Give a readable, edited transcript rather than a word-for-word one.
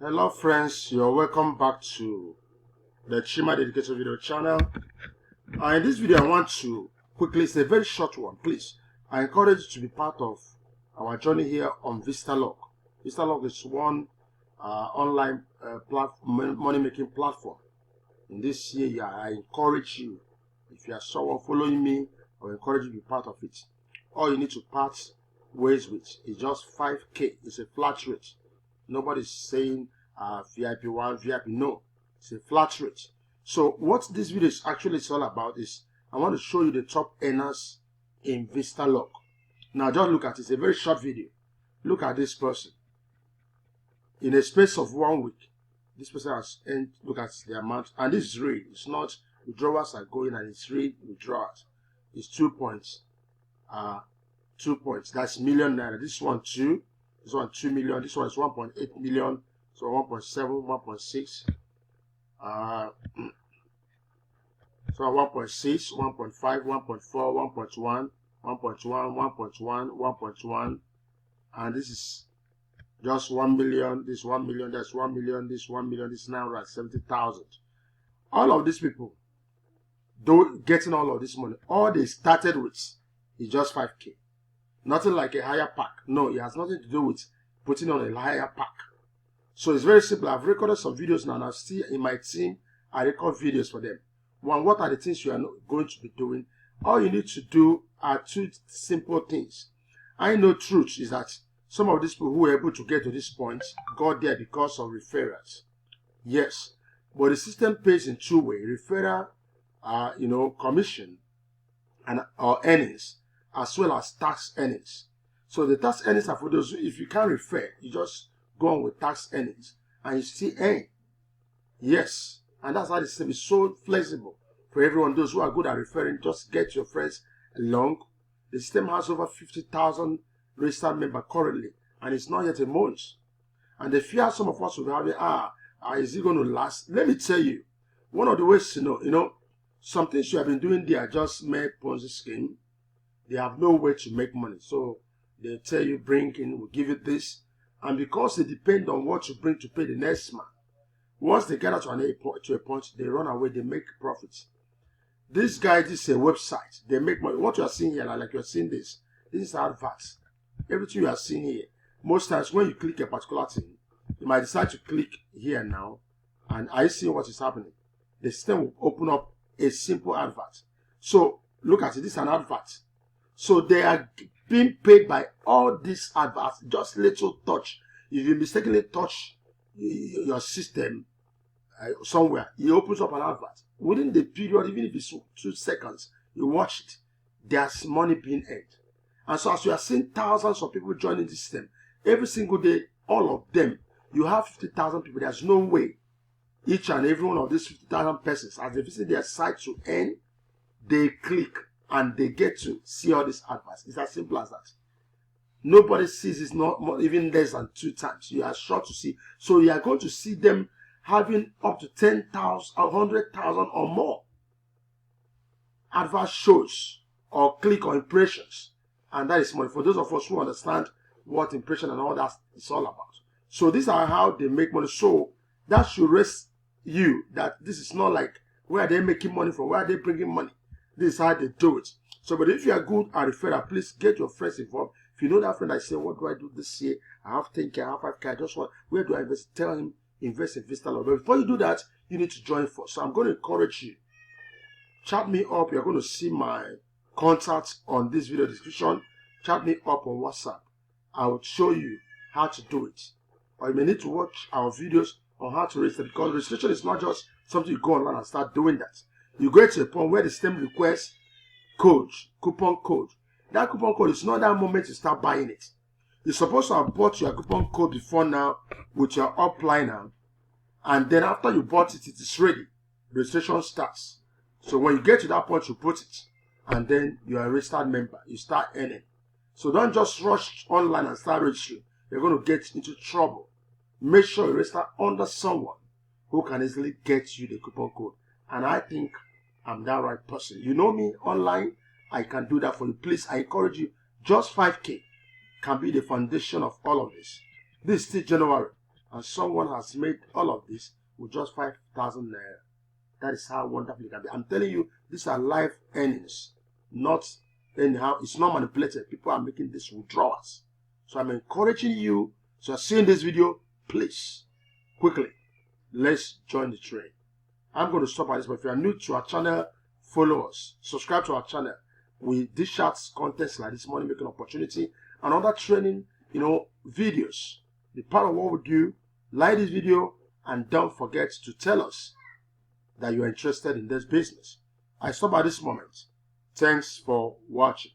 Hello friends, you're welcome back to the Chima Dedicated Video channel. In this video I want to quickly, it's a very short one, please. I encourage you to be part of our journey here on Vistalog. Vistalog is one online money-making platform. In this year, I encourage you, if you are someone following me, I encourage you to be part of it. All you need to part ways with is just 5K. It's a flat rate. Nobody's saying VIP 1, VIP, no. It's a flat rate. So what this video is actually all about is, I want to show you the top earners in Vistalog. Now just look at it. It's a very short video. Look at this person. In a space of 1 week, this person has earned, look at the amount, and this is real. It's not withdrawals are going and it's real withdrawals. It's 2 points. 2 points. That's million naira. This one 2. This one 2 million. This one is 1.8 million. So 1.7, 1.6. So 1.6, 1.5, 1.4, 1.1, 1.1, 1.1, 1.1, and this is just 1 million. This 1 million. That's 1 million. This 1 million. This 970,000. All of these people, though getting all of this money, all they started with is just 5K. Nothing like a higher pack. No, it has nothing to do with putting on a higher pack. So it's very simple. I've recorded some videos now, and I see in my team, I record videos for them. One, what are the things you are going to be doing? All you need to do are 2 simple things. I know truth is that some of these people who were able to get to this point got there because of referrals. Yes, but the system pays in 2 ways: referral, commission, and or earnings, as well as tax earnings. So the tax earnings are for those, if you can't refer, you just go on with tax earnings and you still earn. Yes, and that's how the system is so flexible for everyone. Those who are good at referring, just get your friends along. The system has over 50,000 registered members currently, and it's not yet a month. And the fear some of us will be having, is it going to last? Let me tell you, one of the ways to know, some things you have been doing there are just mere Ponzi scheme. They have no way to make money. So they tell you, bring in, we'll give you this. And because they depend on what you bring to pay the next man, once they get out to a point, they run away, they make profits. This guy, this is a website. They make money. What you are seeing here, like you're seeing this is adverts. Everything you are seeing here. Most times when you click a particular thing, you might decide to click here now, and I see what is happening. The system will open up a simple advert. So look at it, this is an advert. So they are being paid by all these adverts, just little touch. If you mistakenly touch your system somewhere, it opens up an advert. Within the period, even if it's 2 seconds, you watch it, there's money being earned. And so as you are seeing thousands of people joining the system, every single day, all of them, you have 50,000 people. There's no way each and every one of these 50,000 persons, as they visit their site to earn, they click and they get to see all these adverts. It's as simple as that. Nobody sees it, not more, even less than 2 times. You are sure to see. So you are going to see them having up to 10,000 or 100,000 or more advert shows or click or impressions. And that is money for those of us who understand what impression and all that is all about. So these are how they make money. So that should raise you that this is not like where are they making money from, where are they bringing money. This is how they do it. So, but if you are good at referral, please get your friends involved. If you know that friend, I say, what do I do this year? I have 10K, I have 5K, I just want, where do I invest? Tell him, invest in Vistalog. But before you do that, you need to join first. So I'm going to encourage you. Chat me up. You're going to see my contacts on this video description. Chat me up on WhatsApp. I will show you how to do it. Or you may need to watch our videos on how to register, because registration is not just something you go online and start doing that. You get to a point where the system requests coupon code. That coupon code is not that moment you start buying it. You're supposed to have bought your coupon code before now with your upliner, and then after you bought it, it is ready. Registration starts. So when you get to that point, you put it, and then you are a registered member. You start earning. So don't just rush online and start registering. You're going to get into trouble. Make sure you register under someone who can easily get you the coupon code. And I think I'm that right person. You know me online, I can do that for you. Please, I encourage you, just 5K can be the foundation of all of this. This is still January. and someone has made all of this with just 5,000 naira. That is how wonderful it can be. I'm telling you, these are live earnings, not anyhow. It's not manipulated. People are making these withdrawals. So I'm encouraging you. So you're seeing this video, please, quickly, let's join the train. I'm going to stop at this, but if you are new to our channel, follow us. Subscribe to our channel. We dish out contents like this money making opportunity and other training, videos. The part of what we do, like this video, and don't forget to tell us that you are interested in this business. I stop at this moment. Thanks for watching.